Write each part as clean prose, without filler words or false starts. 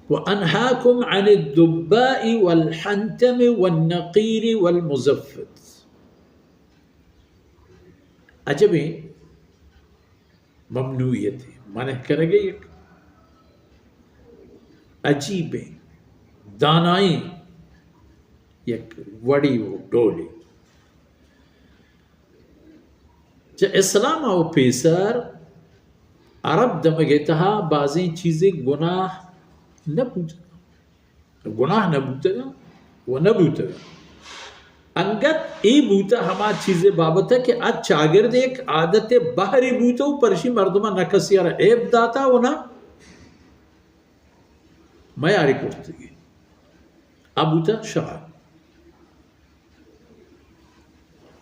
व अनहाकुम अनिद्दुब्बाइ वल हंतम वन्नकीर वल मुज़फ़्फ़त। अजब है, ममनूयत है, माने करेंगे एक अजीब है, दानाई एक वड़ी वो डोली इस्लाम आओ पेसर अरब दमगेतहा बाज़ी चीज़ें गुनाह न बूता, गुनाह न बूतेगा वो न बूतेगा अंगत ई बूता हमा चीज़ें बाबत है कि आज चागिर्द एक आदत बाहरी बूता परशी मर्दमा नकसियार एब दाता वो ना मयारी करती अबूता शराब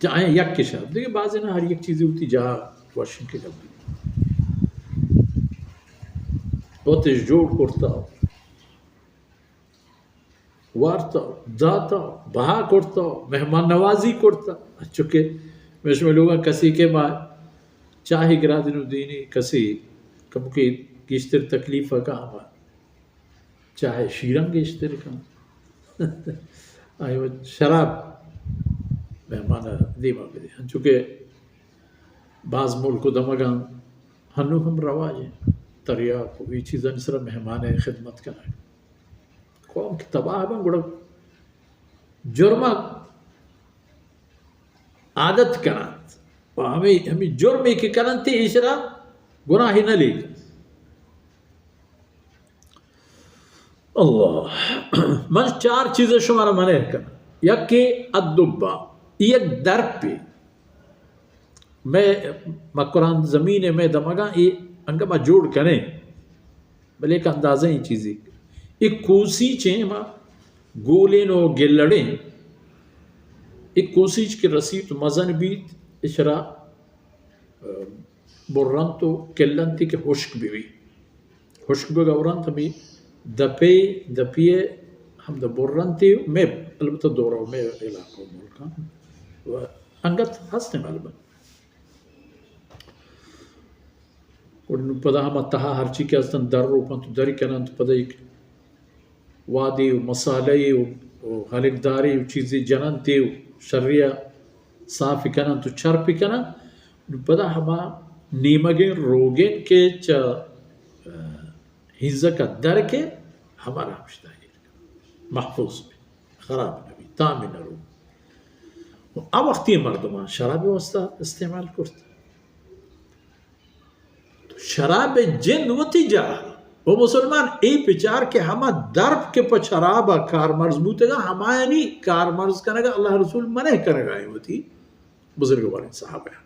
चाहे यक के शराब देखिए बाज़ ना हर एक चीज़ें होती जहाँ वर्षन के डब्बी बहुत जोड़ करता वार्ता दाता बहा करता मेहमान नवाजी करता चुके वैसे लोग कसी के माँ चाहे गिरा दिन दीनी कसी कम के किश्तर तकलीफ का हमारा चाहे शीरंग इश्तर का आयो शराब मेहमान दीमा दे चुके बाज मुल्क दमगा हनु हम रवाज है तरिया को ये चीज़ सर मेहमान है खिदमत करा कौम की तबाह बन गुड़ जुर्मा आदत करा हमें हमें जुर्म के करते इशरा गुनाह ही न लेगा अल्लाह मन चार चीज़ें शुमारा मने करना यक के अद्दुब्बा एक दर्प पे मैं मकुरान ज़मीन में दमगा ये अंगमा जोड़ करें भले एक अंदाज़ा ही चीज़ें एक कोसी चे मा गोले नो गिल्लड़े एक कोसीच के रसीद मजन बीत इशरा बुर्रन तो किल्लंती के हुश्क भी हुश्क भी गौरन तभी दपिए हम द बुर्रंती में अलबत्ता दौरा में इलाकों मुल्का अंगत हंसने मालूम पदा हम तहा हरची के अस्तन दर रूपन तो दरी कनन तो पदा एक वादी मसाले हलिकदारी चीज़ें जननते शर्रिया साफ कनन तो चर्प कनन पदा हमा नीमगे रोगे के च हिज़्ज़ा का दर के हमारा हमशता है महफूज में ख़राब नबी तामिन रो अब वक्ती मर्दमा शराब वस्ता इस्तेमाल करता तो शराब जिन वती जा वो मुसलमान ए पिचार के हमा दर्ब के पर शराब कार मर्ज बूतेगा हमाया नहीं कार मर्ज करेगा अल्लाह रसूल मने करेगा ये वती बुजुर्ग वाले साहब है